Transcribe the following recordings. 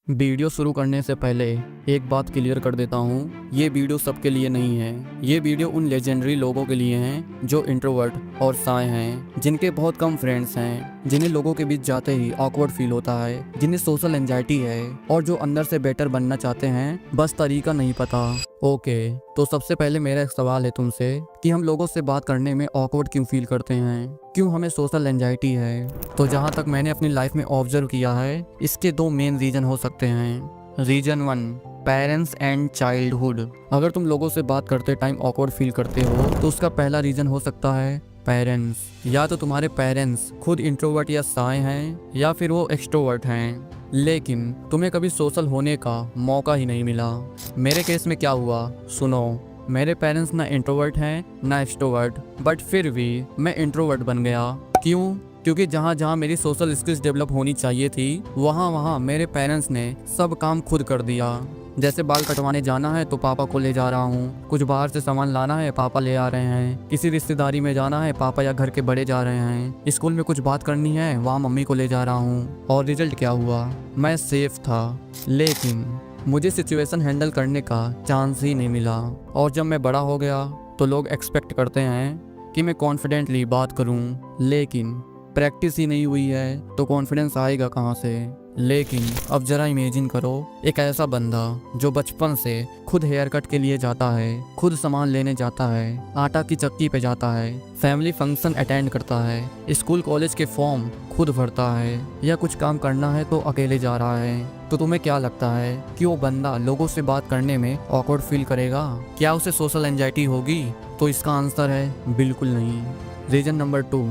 Video शुरू करने से पहले एक बात क्लियर कर देता हूँ, ये वीडियो सबके लिए नहीं है। ये वीडियो उन लेजेंडरी लोगों के लिए हैं जो इंट्रोवर्ट और शाय हैं, जिनके बहुत कम फ्रेंड्स हैं, जिन्हें लोगों के बीच जाते ही ऑकवर्ड फील होता है, जिन्हें सोशल एंजाइटी है और जो अंदर से बेटर बनना चाहते हैं, बस तरीका नहीं पता। ओके, तो सबसे पहले मेरा एक सवाल है तुमसे कि हम लोगों से बात करने में ऑकवर्ड क्यों फील करते हैं, क्यों हमें सोशल एंजाइटी है। तो जहाँ तक मैंने अपनी लाइफ में ऑब्जर्व किया है, इसके दो मेन रीजन हो सकते हैं। Reason 1, parents and childhood. अगर तुम लोगों से बात करते टाइम ऑकवर्ड फील करते हो तो उसका पहला रीजन हो सकता है पेरेंट्स। या तो तुम्हारे पेरेंट्स खुद इंट्रोवर्ट या शाय हैं या फिर वो एक्सट्रोवर्ट हैं, लेकिन तुम्हें कभी सोशल होने का मौका ही नहीं मिला। मेरे केस में क्या हुआ सुनो। मेरे पेरेंट्स ना इंट्रोवर्ट हैं ना एक्सट्रोवर्ट, बट फिर भी मैं इंट्रोवर्ट बन गया। क्यों? क्योंकि जहाँ जहाँ मेरी सोशल स्किल्स डेवलप होनी चाहिए थी वहाँ वहाँ मेरे पेरेंट्स ने सब काम खुद कर दिया। जैसे बाल कटवाने जाना है तो पापा को ले जा रहा हूँ, कुछ बाहर से सामान लाना है पापा ले आ रहे हैं, किसी रिश्तेदारी में जाना है पापा या घर के बड़े जा रहे हैं, स्कूल में कुछ बात करनी है वहाँ मम्मी को ले जा रहा हूँ। और रिजल्ट क्या हुआ? मैं सेफ था, लेकिन मुझे सिचुएशन हैंडल करने का चांस ही नहीं मिला। और जब मैं बड़ा हो गया तो लोग एक्सपेक्ट करते हैं कि मैं कॉन्फिडेंटली बात करूं, लेकिन प्रैक्टिस ही नहीं हुई है तो कॉन्फिडेंस आएगा कहाँ से। लेकिन अब जरा इमेजिन करो, एक ऐसा बंदा जो बचपन से खुद हेयर कट के लिए जाता है, खुद सामान लेने जाता है, आटा की चक्की पे जाता है, फैमिली फंक्शन अटेंड करता है, स्कूल कॉलेज के फॉर्म खुद भरता है, या कुछ काम करना है तो अकेले जा रहा है। तो तुम्हें क्या लगता है कि वो बंदा लोगों से बात करने में ऑकवर्ड फील करेगा? क्या उसे सोशल एंजाइटी होगी? तो इसका आंसर है बिल्कुल नहीं। Reason number 2,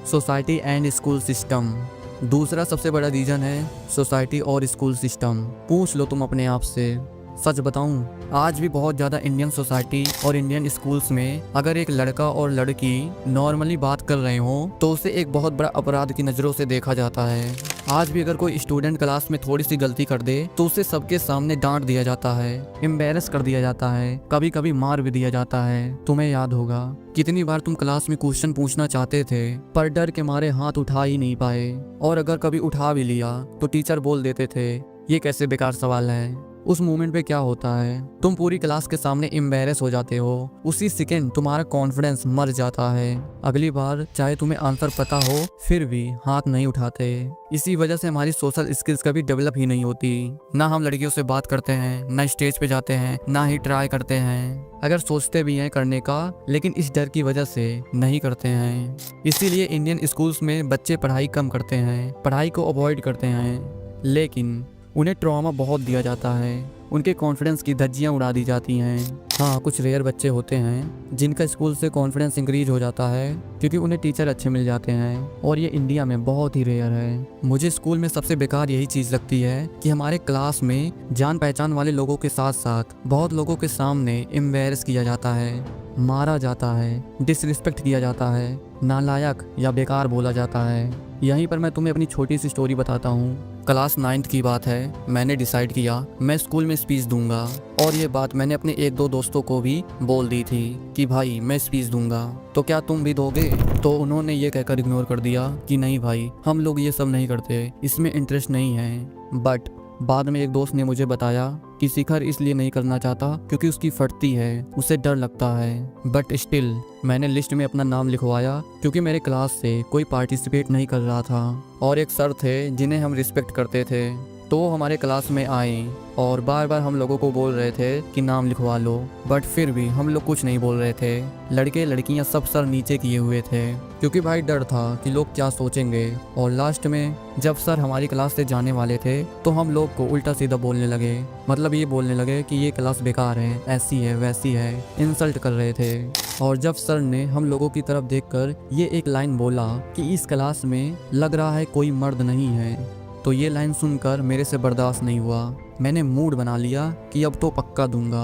society and school system. दूसरा सबसे बड़ा रीजन है सोसाइटी और स्कूल सिस्टम। पूछ लो तुम अपने आप से, सच बताऊं, आज भी बहुत ज़्यादा इंडियन सोसाइटी और इंडियन स्कूल्स में अगर एक लड़का और लड़की नॉर्मली बात कर रहे हो तो उसे एक बहुत बड़ा अपराध की नज़रों से देखा जाता है। आज भी अगर कोई स्टूडेंट क्लास में थोड़ी सी गलती कर दे तो उसे सबके सामने डांट दिया जाता है, एम्बेरस कर दिया जाता है, कभी कभी मार भी दिया जाता है। तुम्हें याद होगा कितनी बार तुम क्लास में क्वेश्चन पूछना चाहते थे पर डर के मारे हाथ उठा ही नहीं पाए, और अगर कभी उठा भी लिया तो टीचर बोल देते थे ये कैसे बेकार सवाल है। उस मोमेंट पे क्या होता है, तुम पूरी क्लास के सामने एम्बेरस हो जाते हो, उसी सेकंड तुम्हारा कॉन्फिडेंस मर जाता है। अगली बार चाहे तुम्हें आंसर पता हो फिर भी हाथ नहीं उठाते। इसी वजह से हमारी सोशल स्किल्स कभी डेवलप ही नहीं होती। ना हम लड़कियों से बात करते हैं, ना स्टेज पे जाते हैं, ना ही ट्राई करते हैं। अगर सोचते भी हैं करने का, लेकिन इस डर की वजह से नहीं करते हैं। इसीलिए इंडियन स्कूल्स में बच्चे पढ़ाई कम करते हैं, पढ़ाई को अवॉइड करते हैं, लेकिन उन्हें ट्रॉमा बहुत दिया जाता है, उनके कॉन्फिडेंस की धज्जियां उड़ा दी जाती हैं। हाँ, कुछ रेयर बच्चे होते हैं जिनका स्कूल से कॉन्फिडेंस इंक्रीज हो जाता है क्योंकि उन्हें टीचर अच्छे मिल जाते हैं, और ये इंडिया में बहुत ही रेयर है। मुझे स्कूल में सबसे बेकार यही चीज़ लगती है कि हमारे क्लास में जान पहचान वाले लोगों के साथ साथ बहुत लोगों के सामने एम्बेरस किया जाता है, मारा जाता है, डिसरिस्पेक्ट किया जाता है, नालायक या बेकार बोला जाता है। यहीं पर मैं तुम्हें अपनी छोटी सी स्टोरी बताता हूँ। क्लास 9th की बात है, मैंने डिसाइड किया मैं स्कूल में स्पीच दूंगा, और ये बात मैंने अपने 1-2 दोस्तों को भी बोल दी थी कि भाई मैं स्पीच दूंगा तो क्या तुम भी दोगे? तो उन्होंने ये कहकर इग्नोर कर दिया कि नहीं भाई, हम लोग ये सब नहीं करते, इसमें इंटरेस्ट नहीं है। बट बाद में एक दोस्त ने मुझे बताया कि शिखर इसलिए नहीं करना चाहता क्योंकि उसकी फटती है, उसे डर लगता है। बट स्टिल मैंने लिस्ट में अपना नाम लिखवाया क्योंकि मेरे क्लास से कोई पार्टिसिपेट नहीं कर रहा था, और एक सर थे जिन्हें हम रिस्पेक्ट करते थे, तो वो हमारे क्लास में आए और बार बार हम लोगों को बोल रहे थे कि नाम लिखवा लो, बट फिर भी हम लोग कुछ नहीं बोल रहे थे। लड़के लड़कियां सब सर नीचे किए हुए थे क्योंकि भाई डर था कि लोग क्या सोचेंगे। और लास्ट में जब सर हमारी क्लास से जाने वाले थे तो हम लोग को उल्टा सीधा बोलने लगे, मतलब ये बोलने लगे कि ये क्लास बेकार है, ऐसी है वैसी है, इंसल्ट कर रहे थे। और जब सर ने हम लोगों की तरफ देखकर ये एक लाइन बोला कि इस क्लास में लग रहा है कोई मर्द नहीं है, तो ये लाइन सुनकर मेरे से बर्दाश्त नहीं हुआ। मैंने मूड बना लिया कि अब तो पक्का दूंगा।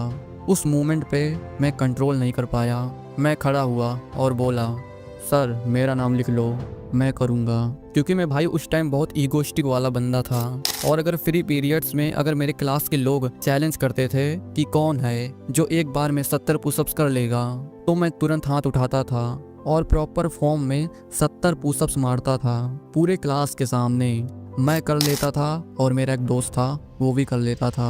उस मोमेंट पे मैं कंट्रोल नहीं कर पाया, मैं खड़ा हुआ और बोला सर मेरा नाम लिख लो, मैं करूँगा। क्योंकि मैं भाई उस टाइम बहुत ईगोइस्टिक वाला बंदा था, और अगर फ्री पीरियड्स में अगर मेरे क्लास के लोग चैलेंज करते थे कि कौन है जो एक बार में 70 पुशअप्स कर लेगा, तो मैं तुरंत हाथ उठाता था और प्रॉपर फॉर्म में 70 पुशअप्स मारता था पूरे क्लास के सामने। मैं कर लेता था और मेरा एक दोस्त था वो भी कर लेता था।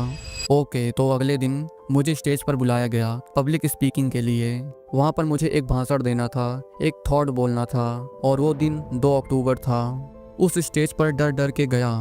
ओके, तो अगले दिन मुझे स्टेज पर बुलाया गया पब्लिक स्पीकिंग के लिए। वहाँ पर मुझे एक भाषण देना था, एक थॉट बोलना था और वो दिन 2 अक्टूबर था। उस स्टेज पर डर डर के गया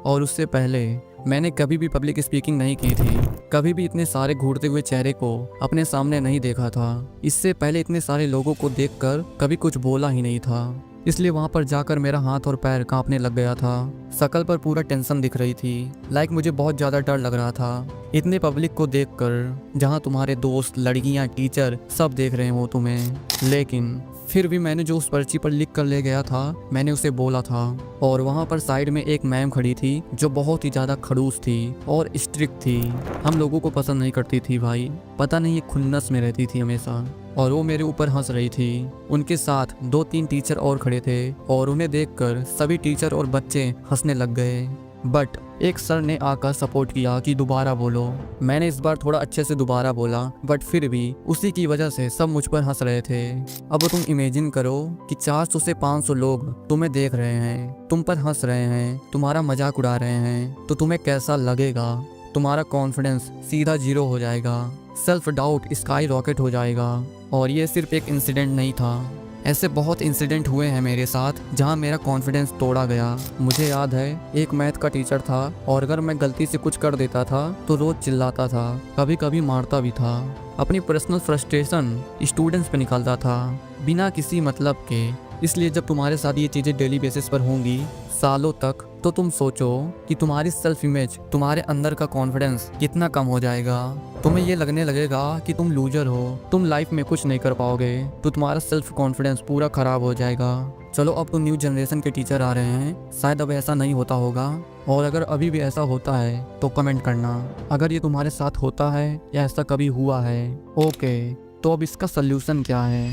और उससे पहले मैंने कभी भी पब्लिक स्पीकिंग नहीं की थी। कभी भी इतने सारे घूरते हुए चेहरे को अपने सामने नहीं देखा था। इससे पहले इतने सारे लोगों को देखकर कभी कुछ बोला ही नहीं था। इसलिए वहाँ पर जाकर मेरा हाथ और पैर कांपने लग गया था। शक्ल पर पूरा टेंशन दिख रही थी। लाइक मुझे बहुत ज़्यादा डर लग रहा था इतने पब्लिक को देखकर, जहाँ तुम्हारे दोस्त, लड़कियाँ, टीचर सब देख रहे हो तुम्हें। लेकिन फिर भी मैंने जो उस पर्ची पर लिख कर ले गया था मैंने उसे बोला था। और वहाँ पर साइड में एक मैम खड़ी थी जो बहुत ही ज़्यादा खड़ूस थी और स्ट्रिक्ट थी। हम लोगों को पसंद नहीं करती थी भाई, पता नहीं ये खुन्नस में रहती थी हमेशा। और वो मेरे ऊपर हंस रही थी। उनके साथ 2-3 टीचर और खड़े थे और उन्हें देखकर सभी टीचर और बच्चे हंसने लग गए। बट एक सर ने आकर सपोर्ट किया कि दोबारा बोलो। मैंने इस बार थोड़ा अच्छे से दोबारा बोला, बट फिर भी उसी की वजह से सब मुझ पर हंस रहे थे। अब तुम इमेजिन करो कि 400 से 500 लोग तुम्हें देख रहे हैं, तुम पर हंस रहे हैं, तुम्हारा मजाक उड़ा रहे हैं, तो तुम्हें कैसा लगेगा? तुम्हारा कॉन्फिडेंस सीधा 0 हो जाएगा, सेल्फ डाउट स्काई रॉकेट हो जाएगा। और ये सिर्फ एक इंसिडेंट नहीं था, ऐसे बहुत इंसिडेंट हुए हैं मेरे साथ जहां मेरा कॉन्फिडेंस तोड़ा गया। मुझे याद है एक मैथ का टीचर था और अगर मैं गलती से कुछ कर देता था तो रोज चिल्लाता था, कभी कभी मारता भी था। अपनी पर्सनल फ्रस्ट्रेशन स्टूडेंट्स पे निकालता था बिना किसी मतलब के। इसलिए जब तुम्हारे साथ ये चीज़ें डेली बेसिस पर होंगी सालों तक, तो तुम सोचो कि तुम्हारी सेल्फ इमेज, तुम्हारे अंदर का कॉन्फिडेंस कितना कम हो जाएगा। तुम्हें ये लगने लगेगा कि तुम लूजर हो, तुम लाइफ में कुछ नहीं कर पाओगे, तो तुम्हारा सेल्फ कॉन्फिडेंस पूरा खराब हो जाएगा। चलो अब तो न्यू जनरेशन के टीचर आ रहे हैं, शायद अब ऐसा नहीं होता होगा। और अगर अभी भी ऐसा होता है तो कमेंट करना अगर ये तुम्हारे साथ होता है या ऐसा कभी हुआ है। ओके, तो अब इसका सल्यूशन क्या है?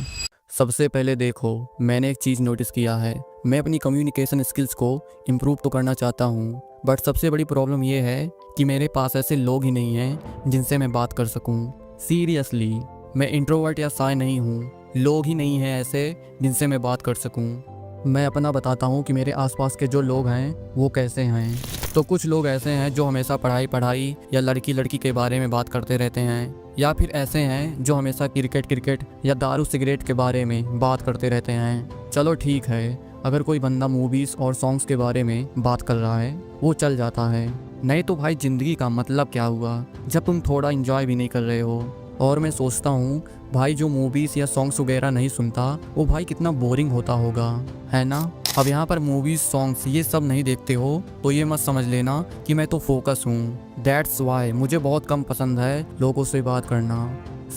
सबसे पहले देखो, मैंने एक चीज़ नोटिस किया है। मैं अपनी कम्युनिकेशन स्किल्स को इम्प्रूव तो करना चाहता हूँ, बट सबसे बड़ी प्रॉब्लम ये है कि मेरे पास ऐसे लोग ही नहीं हैं जिनसे मैं बात कर सकूँ। सीरियसली, मैं इंट्रोवर्ट या शाय नहीं हूँ, लोग ही नहीं हैं ऐसे जिनसे मैं बात कर सकूँ। मैं अपना बताता हूँ कि मेरे आसपास के जो लोग हैं वो कैसे हैं। तो कुछ लोग ऐसे हैं जो हमेशा पढ़ाई या लड़की लड़की के बारे में बात करते रहते हैं, या फिर ऐसे हैं जो हमेशा क्रिकेट या दारू सिगरेट के बारे में बात करते रहते हैं। चलो ठीक है, अगर कोई बंदा मूवीज़ और सॉन्ग्स के बारे में बात कर रहा है वो चल जाता है, नहीं तो भाई ज़िंदगी का मतलब क्या हुआ जब तुम थोड़ा इंजॉय भी नहीं कर रहे हो। और मैं सोचता हूँ भाई जो मूवीज़ या सॉन्ग्स वगैरह नहीं सुनता वो भाई कितना बोरिंग होता होगा, है ना? अब यहाँ पर मूवीज़, सॉन्ग्स ये सब नहीं देखते हो तो ये मत समझ लेना कि मैं तो फोकस हूँ। दैट्स वाई मुझे बहुत कम पसंद है लोगों से बात करना।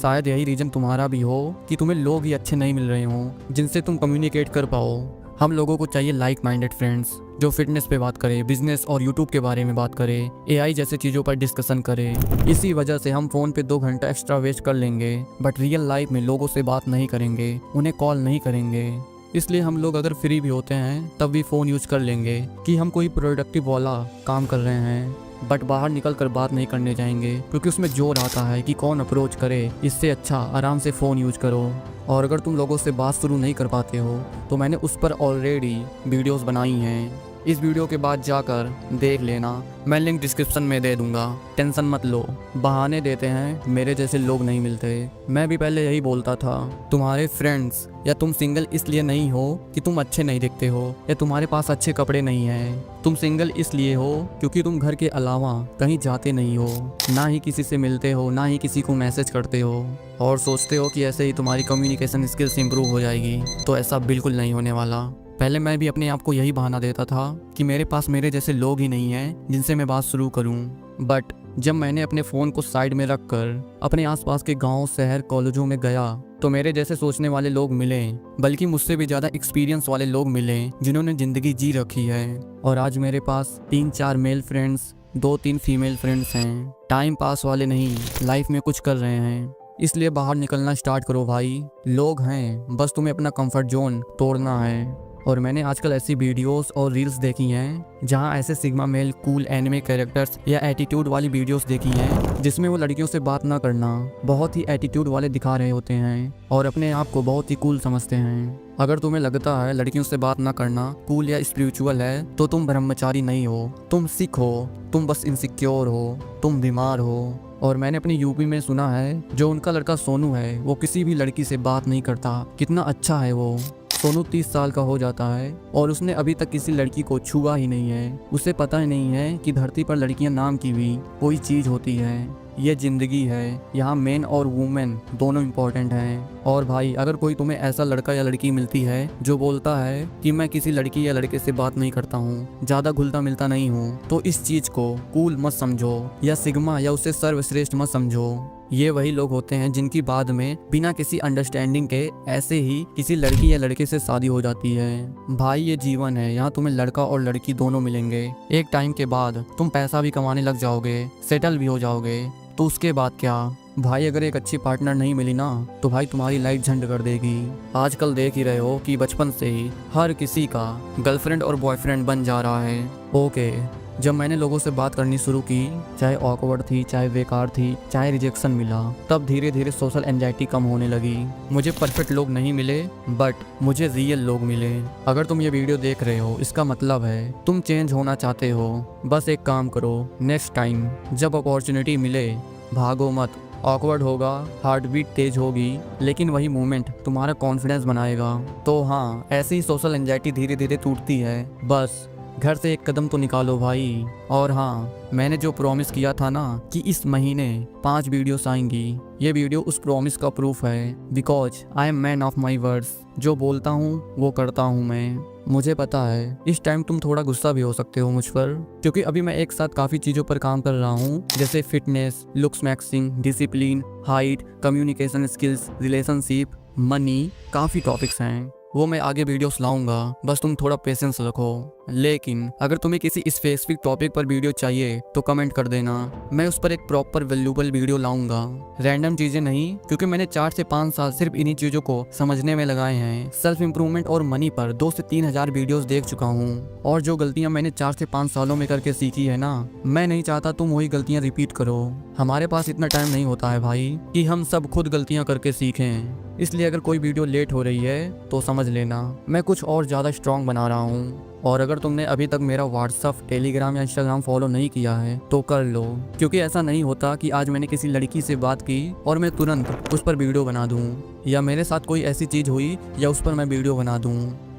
शायद यही रीज़न तुम्हारा भी हो कि तुम्हें लोग ही अच्छे नहीं मिल रहे हों जिनसे तुम कम्युनिकेट कर पाओ। हम लोगों को चाहिए लाइक माइंडेड फ्रेंड्स जो फिटनेस पे बात करे, बिजनेस और यूट्यूब के बारे में बात करे, एआई जैसे चीज़ों पर डिस्कशन करे। इसी वजह से हम फ़ोन पे 2 घंटा एक्स्ट्रा वेस्ट कर लेंगे बट रियल लाइफ में लोगों से बात नहीं करेंगे, उन्हें कॉल नहीं करेंगे। इसलिए हम लोग अगर फ्री भी होते हैं तब भी फ़ोन यूज़ कर लेंगे कि हम कोई प्रोडक्टिव वाला काम कर रहे हैं, बट बाहर निकल कर बात नहीं करने जाएंगे क्योंकि उसमें जोर आता है कि कौन अप्रोच करे। इससे अच्छा आराम से फ़ोन यूज करो। और अगर तुम लोगों से बात शुरू नहीं कर पाते हो तो मैंने उस पर ऑलरेडी वीडियोस बनाई हैं, इस वीडियो के बाद जाकर देख लेना, मैं लिंक डिस्क्रिप्शन में दे दूंगा। टेंशन मत लो, बहाने देते हैं मेरे जैसे लोग नहीं मिलते। मैं भी पहले यही बोलता था, तुम्हारे फ्रेंड्स या तुम सिंगल इसलिए नहीं हो कि तुम अच्छे नहीं दिखते हो या तुम्हारे पास अच्छे कपड़े नहीं हैं। तुम सिंगल इसलिए हो क्योंकि तुम घर के अलावा कहीं जाते नहीं हो, ना ही किसी से मिलते हो, ना ही किसी को मैसेज करते हो और सोचते हो कि ऐसे ही तुम्हारी कम्युनिकेशन स्किल्स इंप्रूव हो जाएगी। तो ऐसा बिल्कुल नहीं होने वाला। पहले मैं भी अपने आप को यही बहाना देता था कि मेरे पास मेरे जैसे लोग ही नहीं हैं जिनसे मैं बात शुरू करूं। बट जब मैंने अपने फ़ोन को साइड में रखकर अपने आसपास के गांव, शहर, कॉलेजों में गया तो मेरे जैसे सोचने वाले लोग मिले, बल्कि मुझसे भी ज़्यादा एक्सपीरियंस वाले लोग मिले जिन्होंने ज़िंदगी जी रखी है। और आज मेरे पास 3-4 मेल फ्रेंड्स, 2-3 फीमेल फ्रेंड्स हैं। टाइम पास वाले नहीं, लाइफ में कुछ कर रहे हैं। इसलिए बाहर निकलना स्टार्ट करो भाई, लोग हैं, बस तुम्हें अपना कंफर्ट जोन तोड़ना है। और मैंने आजकल ऐसी वीडियोस और रील्स देखी हैं जहां ऐसे sigma male cool anime characters या एटीट्यूड वाली वीडियोस देखी हैं जिसमें वो लड़कियों से बात ना करना बहुत ही एटीट्यूड वाले दिखा रहे होते हैं और अपने आप को बहुत ही कूल समझते हैं। अगर तुम्हें लगता है लड़कियों से बात ना करना कूल या स्पिरिचुअल है तो तुम ब्रह्मचारी नहीं हो, तुम सिख हो, तुम बस इनसिक्योर हो, तुम बीमार हो। और मैंने अपनी यूपी में सुना है जो उनका लड़का सोनू है वो किसी भी लड़की से बात नहीं करता। कितना अच्छा है वो। सोनू 30 साल का हो जाता है और उसने अभी तक किसी लड़की को छुआ ही नहीं है। उसे पता ही नहीं है कि धरती पर लड़कियां नाम की भी कोई चीज होती है। ये जिंदगी है, यहाँ मेन और वुमेन दोनों इम्पोर्टेंट हैं। और भाई अगर कोई तुम्हें ऐसा लड़का या लड़की मिलती है जो बोलता है कि मैं किसी लड़की या लड़के से बात नहीं करता हूँ, ज़्यादा घुलता मिलता नहीं हूँ, तो इस चीज़ को कूल मत समझो या सिग्मा या उसे सर्वश्रेष्ठ मत समझो। ये वही लोग होते हैं जिनकी बाद में बिना किसी अंडरस्टैंडिंग के ऐसे ही किसी लड़की या लड़के से शादी हो जाती है। भाई ये जीवन है, यहाँ तुम्हें लड़का और लड़की दोनों मिलेंगे। एक टाइम के बाद तुम पैसा भी कमाने लग जाओगे, सेटल भी हो जाओगे, तो उसके बाद क्या भाई? अगर एक अच्छी पार्टनर नहीं मिली ना तो भाई तुम्हारी लाइफ झंड कर देगी। आजकल देख ही रहे हो कि बचपन से ही हर किसी का गर्लफ्रेंड और बॉयफ्रेंड बन जा रहा है। ओके, जब मैंने लोगों से बात करनी शुरू की, चाहे ऑकवर्ड थी, चाहे बेकार थी, चाहे रिजेक्शन मिला, तब धीरे धीरे सोशल एंजाइटी कम होने लगी। मुझे परफेक्ट लोग नहीं मिले बट मुझे रियल लोग मिले। अगर तुम ये वीडियो देख रहे हो इसका मतलब है तुम चेंज होना चाहते हो। बस एक काम करो, नेक्स्ट टाइम जब अपॉर्चुनिटी मिले भागो मत। ऑकवर्ड होगा, हार्ट बीट तेज होगी, लेकिन वही मोमेंट तुम्हारा कॉन्फिडेंस बनाएगा। तो हाँ, ऐसे ही सोशल एंजाइटी धीरे धीरे टूटती है। बस घर से एक कदम तो निकालो भाई। और हाँ, मैंने जो प्रॉमिस किया था ना कि इस महीने 5 वीडियोस आएंगी, ये वीडियो उस प्रॉमिस का प्रूफ है। Because I am man of my words. जो बोलता हूँ वो करता हूँ मैं। मुझे पता है इस टाइम तुम थोड़ा गुस्सा भी हो सकते हो मुझ पर, क्योंकि अभी मैं एक साथ काफ़ी चीज़ों पर काम कर रहा हूँ, जैसे fitness, looks maxing, discipline, height, communication skills, relationship, money, काफ़ी टॉपिक्स हैं। वो मैं आगे वीडियोस लाऊंगा, बस तुम थोड़ा पेशेंस रखो। लेकिन अगर तुम्हें किसी स्पेसिफिक टॉपिक पर वीडियो चाहिए तो कमेंट कर देना, मैं उस पर एक प्रॉपर वैल्यूएबल वीडियो लाऊंगा। रैंडम चीज़ें नहीं, क्योंकि मैंने 4 से 5 साल सिर्फ इन्हीं चीज़ों को समझने में लगाए हैं। सेल्फ इंप्रूवमेंट और मनी पर 2 से 3 हज़ार वीडियोस देख चुका हूँ, और जो गलतियाँ मैंने 4 से 5 सालों में करके सीखी है ना, मैं नहीं चाहता तुम वही गलतियाँ रिपीट करो। हमारे पास इतना टाइम नहीं होता है भाई कि हम सब खुद गलतियाँ करके सीखें। इसलिए अगर कोई वीडियो लेट हो रही है तो समझ लेना मैं कुछ और ज़्यादा स्ट्रॉन्ग बना रहा हूँ। और अगर तुमने अभी तक मेरा व्हाट्सअप, टेलीग्राम या इंस्टाग्राम फॉलो नहीं किया है तो कर लो, क्योंकि ऐसा नहीं होता कि आज मैंने किसी लड़की से बात की और मैं तुरंत उस पर वीडियो बना दूँ, या मेरे साथ कोई ऐसी चीज़ हुई या उस पर मैं वीडियो बना दूँ।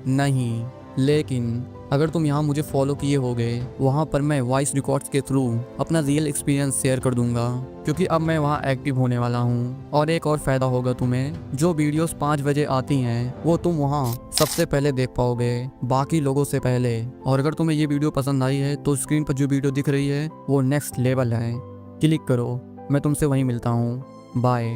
नहीं, लेकिन अगर तुम यहाँ मुझे फॉलो किए होगे, वहाँ पर मैं वॉइस रिकॉर्ड्स के थ्रू अपना रियल एक्सपीरियंस शेयर कर दूंगा, क्योंकि अब मैं वहाँ एक्टिव होने वाला हूँ। और एक और फ़ायदा होगा तुम्हें, जो वीडियोस 5 बजे आती हैं वो तुम वहाँ सबसे पहले देख पाओगे, बाकी लोगों से पहले। और अगर तुम्हें ये वीडियो पसंद आई है तो स्क्रीन पर जो वीडियो दिख रही है वो नेक्स्ट लेवल है, क्लिक करो। मैं तुमसे वहीं मिलता हूँ। बाय।